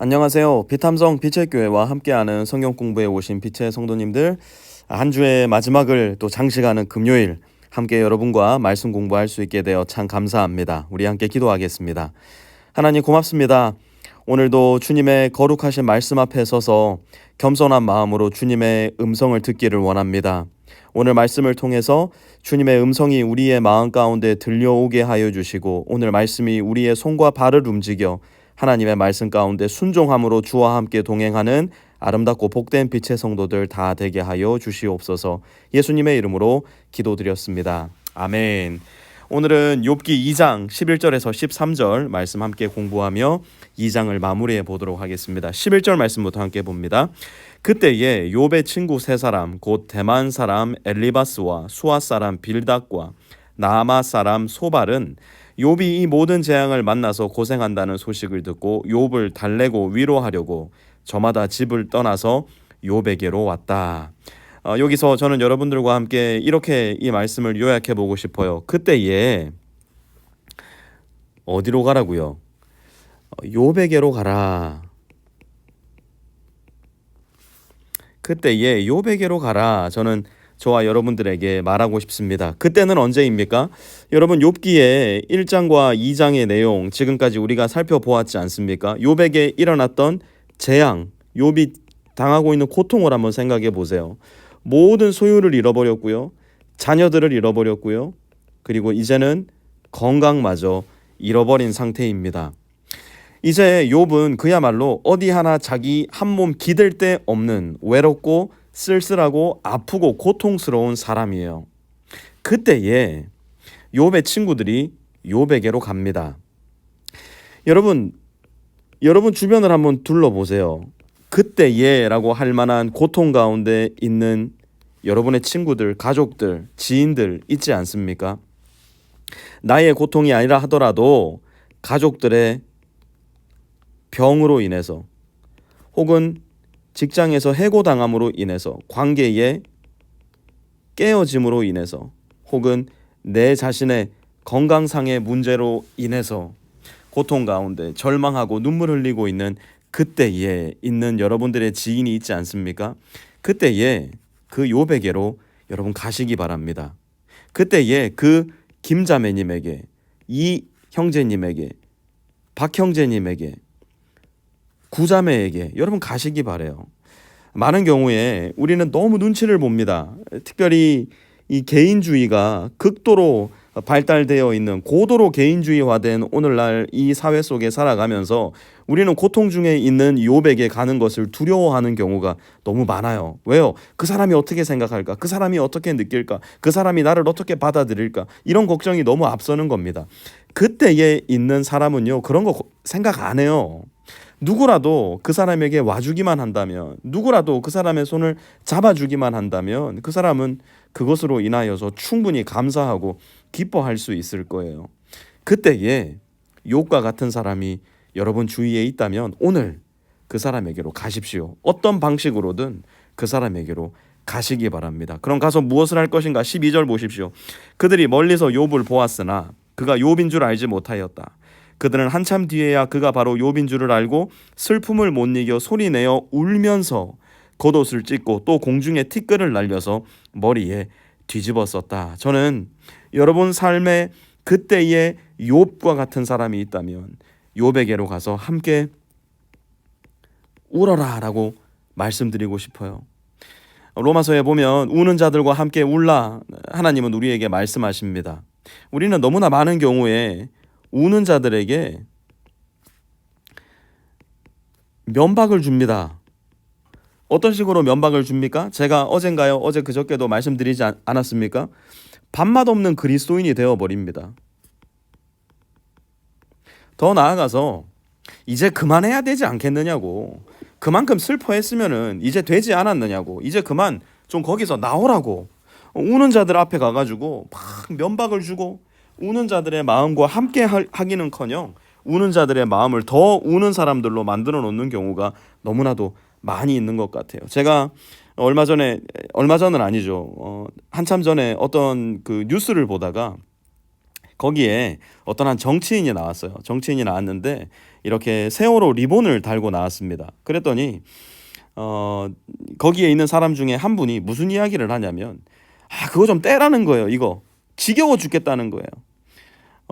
안녕하세요. 비탐성 빛의 교회와 함께하는 성경 공부에 오신 빛의 성도님들, 한 주의 마지막을 또 장식하는 금요일 함께 여러분과 말씀 공부할 수 있게 되어 참 감사합니다. 우리 함께 기도하겠습니다. 하나님 고맙습니다. 오늘도 주님의 거룩하신 말씀 앞에 서서 겸손한 마음으로 주님의 음성을 듣기를 원합니다. 오늘 말씀을 통해서 주님의 음성이 우리의 마음 가운데 들려오게 하여 주시고, 오늘 말씀이 우리의 손과 발을 움직여 하나님의 말씀 가운데 순종함으로 주와 함께 동행하는 아름답고 복된 빛의 성도들 다 되게 하여 주시옵소서. 예수님의 이름으로 기도드렸습니다. 아멘. 오늘은 욥기 2장 11절에서 13절 말씀 함께 공부하며 2장을 마무리해 보도록 하겠습니다. 11절 말씀부터 함께 봅니다. 그때에 욥의 친구 세 사람 곧 대만 사람 엘리바스와 수아 사람 빌닷과 나아마 사람 소발은 욥이 이 모든 재앙을 만나서 고생한다는 소식을 듣고 욥을 달래고 위로하려고 저마다 집을 떠나서 욥에게로 왔다. 여기서 저는 여러분들과 함께 이렇게 이 말씀을 요약해 보고 싶어요. 그때에 어디로 가라고요? 욥에게로 가라. 그때에 욥에게로 가라. 저는 저와 여러분들에게 말하고 싶습니다. 그때는 언제입니까? 여러분, 욥기의 1장과 2장의 내용 지금까지 우리가 살펴보았지 않습니까? 욥에게 일어났던 재앙, 욥이 당하고 있는 고통을 한번 생각해 보세요. 모든 소유를 잃어버렸고요, 자녀들을 잃어버렸고요, 그리고 이제는 건강마저 잃어버린 상태입니다. 이제 욥은 그야말로 어디 하나 자기 한 몸 기댈 데 없는 외롭고 쓸쓸하고 아프고 고통스러운 사람이에요. 그때에 욥의 친구들이 욥에게로 갑니다. 여러분 주변을 한번 둘러보세요. 그때에라고 할 만한 고통 가운데 있는 여러분의 친구들, 가족들, 지인들 있지 않습니까? 나의 고통이 아니라 하더라도 가족들의 병으로 인해서, 혹은 직장에서 해고당함으로 인해서, 관계의 깨어짐으로 인해서, 혹은 내 자신의 건강상의 문제로 인해서 고통 가운데 절망하고 눈물 흘리고 있는 그때에 있는 여러분들의 지인이 있지 않습니까? 그때에 그 욥에게로 여러분 가시기 바랍니다. 그때에 그 김자매님에게, 이 형제님에게, 박 형제님에게, 구자매에게 여러분 가시기 바래요. 많은 경우에 우리는 너무 눈치를 봅니다. 특별히 이 개인주의가 극도로 발달되어 있는, 고도로 개인주의화된 오늘날 이 사회 속에 살아가면서 우리는 고통 중에 있는 욥에게 가는 것을 두려워하는 경우가 너무 많아요. 왜요? 그 사람이 어떻게 생각할까? 그 사람이 어떻게 느낄까? 그 사람이 나를 어떻게 받아들일까? 이런 걱정이 너무 앞서는 겁니다. 그때에 있는 사람은요, 그런 거 생각 안 해요. 누구라도 그 사람에게 와주기만 한다면, 누구라도 그 사람의 손을 잡아주기만 한다면 그 사람은 그것으로 인하여서 충분히 감사하고 기뻐할 수 있을 거예요. 그때에 욥과 같은 사람이 여러분 주위에 있다면 오늘 그 사람에게로 가십시오. 어떤 방식으로든 그 사람에게로 가시기 바랍니다. 그럼 가서 무엇을 할 것인가? 12절 보십시오. 그들이 멀리서 욥을 보았으나 그가 욥인 줄 알지 못하였다. 그들은 한참 뒤에야 그가 바로 욥인 줄을 알고 슬픔을 못 이겨 소리내어 울면서 겉옷을 찢고 또 공중에 티끌을 날려서 머리에 뒤집었었다. 저는 여러분 삶에 그때의 욥과 같은 사람이 있다면 욥에게로 가서 함께 울어라 라고 말씀드리고 싶어요. 로마서에 보면 우는 자들과 함께 울라, 하나님은 우리에게 말씀하십니다. 우리는 너무나 많은 경우에 우는 자들에게 면박을 줍니다. 어떤 식으로 면박을 줍니까? 제가 어젠가요? 어제 그저께도 말씀드리지 않았습니까? 밥맛 없는 그리스도인이 되어버립니다. 더 나아가서 이제 그만해야 되지 않겠느냐고, 그만큼 슬퍼했으면은 이제 되지 않았느냐고, 이제 그만 좀 거기서 나오라고 우는 자들 앞에 가가지고 막 면박을 주고 우는 자들의 마음과 함께 하기는커녕 우는 자들의 마음을 더 우는 사람들로 만들어 놓는 경우가 너무나도 많이 있는 것 같아요. 제가 얼마 전은 아니죠. 한참 전에 어떤 그 뉴스를 보다가 거기에 어떤 한 정치인이 나왔어요. 정치인이 나왔는데 이렇게 세월호 리본을 달고 나왔습니다. 그랬더니 거기에 있는 사람 중에 한 분이 무슨 이야기를 하냐면 그거 좀 떼라는 거예요. 이거 지겨워 죽겠다는 거예요.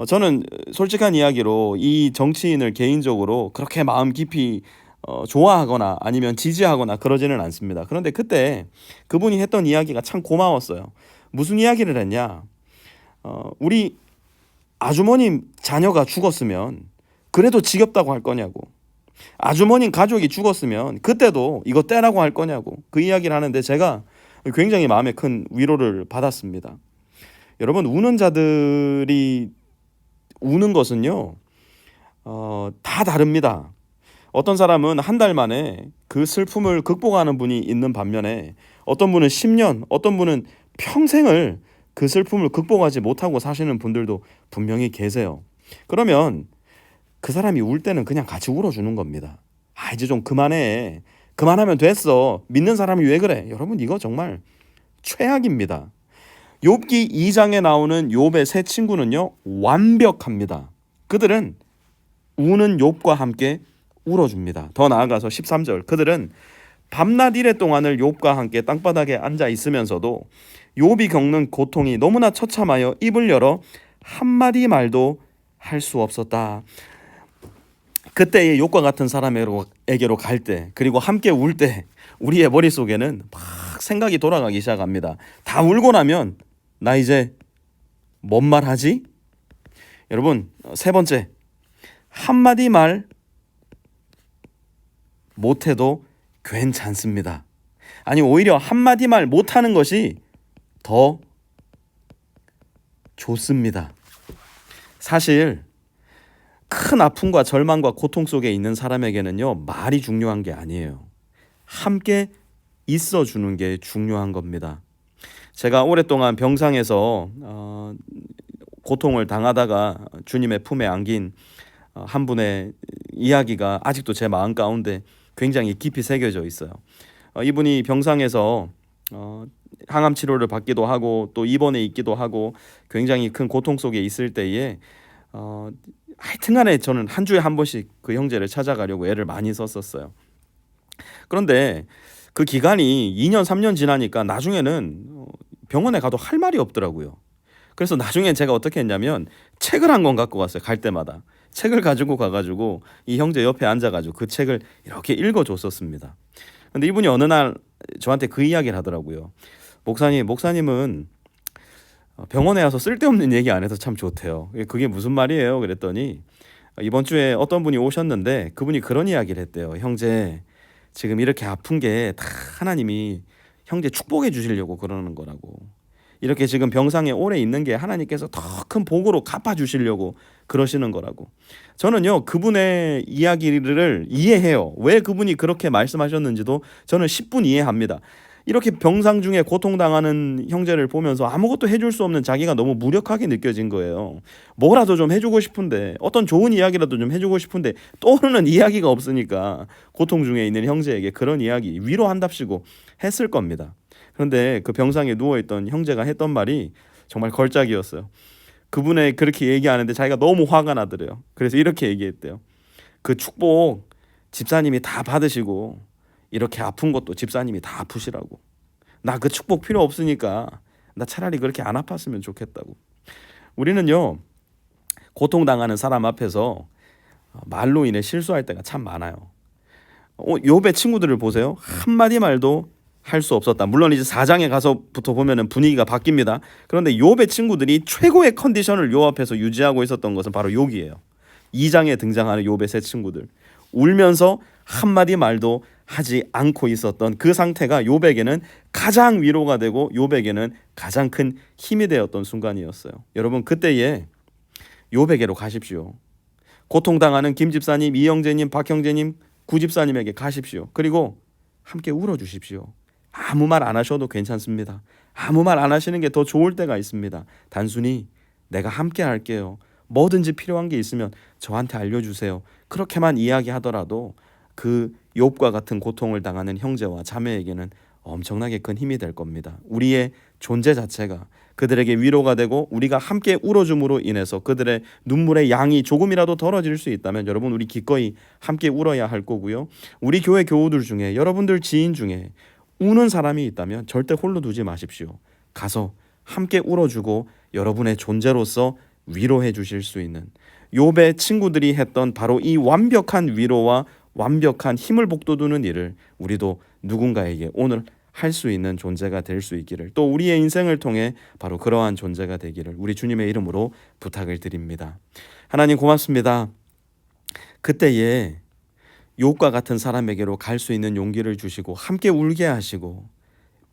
저는 솔직한 이야기로 이 정치인을 개인적으로 그렇게 마음 깊이 좋아하거나 아니면 지지하거나 그러지는 않습니다. 그런데 그때 그분이 했던 이야기가 참 고마웠어요. 무슨 이야기를 했냐? 우리 아주머님 자녀가 죽었으면 그래도 지겹다고 할 거냐고. 아주머님 가족이 죽었으면 그때도 이거 떼라고 할 거냐고. 그 이야기를 하는데 제가 굉장히 마음에 큰 위로를 받았습니다. 여러분, 우는 자들이 우는 것은요, 다 다릅니다. 어떤 사람은 한 달 만에 그 슬픔을 극복하는 분이 있는 반면에 어떤 분은 10년, 어떤 분은 평생을 그 슬픔을 극복하지 못하고 사시는 분들도 분명히 계세요. 그러면 그 사람이 울 때는 그냥 같이 울어주는 겁니다. 이제 좀 그만해. 그만하면 됐어. 믿는 사람이 왜 그래? 여러분, 이거 정말 최악입니다. 욥기 2장에 나오는 욥의 세 친구는요, 완벽합니다. 그들은 우는 욥과 함께 울어줍니다. 더 나아가서 13절, 그들은 밤낮 이래 동안을 욥과 함께 땅바닥에 앉아 있으면서도 욥이 겪는 고통이 너무나 처참하여 입을 열어 한마디 말도 할 수 없었다. 그때의 욥과 같은 사람에게로 갈 때, 그리고 함께 울 때 우리의 머릿속에는 막 생각이 돌아가기 시작합니다. 다 울고 나면 나 이제 뭔 말 하지? 여러분, 세 번째, 한마디 말 못해도 괜찮습니다. 아니, 오히려 한마디 말 못하는 것이 더 좋습니다. 사실 큰 아픔과 절망과 고통 속에 있는 사람에게는요, 말이 중요한 게 아니에요. 함께 있어주는 게 중요한 겁니다. 제가 오랫동안 병상에서 고통을 당하다가 주님의 품에 안긴 한 분의 이야기가 아직도 제 마음 가운데 굉장히 깊이 새겨져 있어요. 이분이 병상에서 항암 치료를 받기도 하고 또 입원해 있기도 하고 굉장히 큰 고통 속에 있을 때에 하여튼간에 저는 한 주에 한 번씩 그 형제를 찾아가려고 애를 많이 썼었어요. 그런데 그 기간이 2년 3년 지나니까 나중에는 병원에 가도 할 말이 없더라고요. 그래서 나중에 제가 어떻게 했냐면 책을 한 권 갖고 갔어요. 갈 때마다 책을 가지고 가가지고 이 형제 옆에 앉아가지고 그 책을 이렇게 읽어줬었습니다. 근데 이분이 어느 날 저한테 그 이야기를 하더라고요. 목사님은 병원에 와서 쓸데없는 얘기 안 해서 참 좋대요. 그게 무슨 말이에요? 그랬더니 이번 주에 어떤 분이 오셨는데 그분이 그런 이야기를 했대요. 형제, 지금 이렇게 아픈 게 다 하나님이 형제 축복해 주시려고 그러는 거라고. 이렇게 지금 병상에 오래 있는 게 하나님께서 더 큰 복으로 갚아주시려고 그러시는 거라고. 저는요, 그분의 이야기를 이해해요. 왜 그분이 그렇게 말씀하셨는지도 저는 10분 이해합니다. 이렇게 병상 중에 고통당하는 형제를 보면서 아무것도 해줄 수 없는 자기가 너무 무력하게 느껴진 거예요. 뭐라도 좀 해주고 싶은데, 어떤 좋은 이야기라도 좀 해주고 싶은데 떠오르는 이야기가 없으니까 고통 중에 있는 형제에게 그런 이야기 위로한답시고 했을 겁니다. 그런데 그 병상에 누워있던 형제가 했던 말이 정말 걸작이었어요. 그분의 그렇게 얘기하는데 자기가 너무 화가 나더래요. 그래서 이렇게 얘기했대요. 그 축복 집사님이 다 받으시고 이렇게 아픈 것도 집사님이 다 아프시라고. 나 그 축복 필요 없으니까 나 차라리 그렇게 안 아팠으면 좋겠다고. 우리는요, 고통당하는 사람 앞에서 말로 인해 실수할 때가 참 많아요. 욥의 친구들을 보세요. 한마디 말도 할 수 없었다. 물론 이제 4장에 가서부터 보면은 분위기가 바뀝니다. 그런데 욥의 친구들이 최고의 컨디션을 욥 앞에서 유지하고 있었던 것은 바로 욥이에요. 2장에 등장하는 욥의 세 친구들. 울면서 한마디 말도 하지 않고 있었던 그 상태가 욥에게는 가장 위로가 되고 욥에게는 가장 큰 힘이 되었던 순간이었어요. 여러분, 그때에 욥에게로 가십시오. 고통당하는 김 집사님, 이 형제님, 박 형제님, 구 집사님에게 가십시오. 그리고 함께 울어주십시오. 아무 말 안 하셔도 괜찮습니다. 아무 말 안 하시는 게 더 좋을 때가 있습니다. 단순히 내가 함께 할게요. 뭐든지 필요한 게 있으면 저한테 알려주세요. 그렇게만 이야기하더라도 그 욥과 같은 고통을 당하는 형제와 자매에게는 엄청나게 큰 힘이 될 겁니다. 우리의 존재 자체가 그들에게 위로가 되고 우리가 함께 울어줌으로 인해서 그들의 눈물의 양이 조금이라도 덜어질 수 있다면 여러분 우리 기꺼이 함께 울어야 할 거고요. 우리 교회 교우들 중에 여러분들 지인 중에 우는 사람이 있다면 절대 홀로 두지 마십시오. 가서 함께 울어주고 여러분의 존재로서 위로해 주실 수 있는 욥의 친구들이 했던 바로 이 완벽한 위로와 완벽한 힘을 북돋우는 일을 우리도 누군가에게 오늘 할 수 있는 존재가 될 수 있기를, 또 우리의 인생을 통해 바로 그러한 존재가 되기를 우리 주님의 이름으로 부탁을 드립니다. 하나님 고맙습니다. 그때에 욥과 같은 사람에게로 갈 수 있는 용기를 주시고 함께 울게 하시고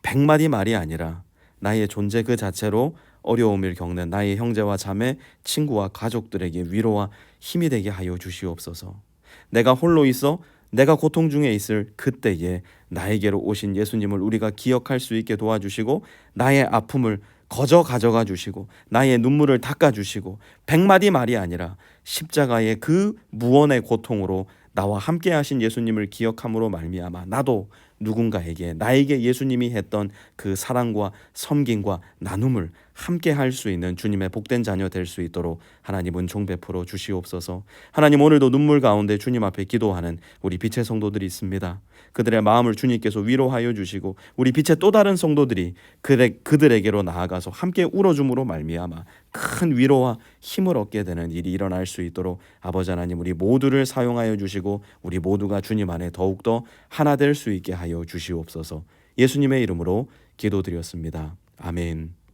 100마디 말이 아니라 나의 존재 그 자체로 어려움을 겪는 나의 형제와 자매, 친구와 가족들에게 위로와 힘이 되게 하여 주시옵소서. 내가 홀로 있어 내가 고통 중에 있을 그때에 나에게로 오신 예수님을 우리가 기억할 수 있게 도와주시고 나의 아픔을 거저 가져가 주시고 나의 눈물을 닦아 주시고 100마디 말이 아니라 십자가의 그 무언의 고통으로 나와 함께 하신 예수님을 기억함으로 말미암아 나도 누군가에게 나에게 예수님이 했던 그 사랑과 섬김과 나눔을 함께 할 수 있는 주님의 복된 자녀 될 수 있도록 하나님 은총 베풀어 주시옵소서. 하나님 오늘도 눈물 가운데 주님 앞에 기도하는 우리 빛의 성도들이 있습니다. 그들의 마음을 주님께서 위로하여 주시고 우리 빛의 또 다른 성도들이 그들에게로 나아가서 함께 울어줌으로 말미암아 큰 위로와 힘을 얻게 되는 일이 일어날 수 있도록 아버지 하나님 우리 모두를 사용하여 주시고 우리 모두가 주님 안에 더욱더 하나 될 수 있게 하여 주시옵소서. 예수님의 이름으로 기도드렸습니다. 아멘.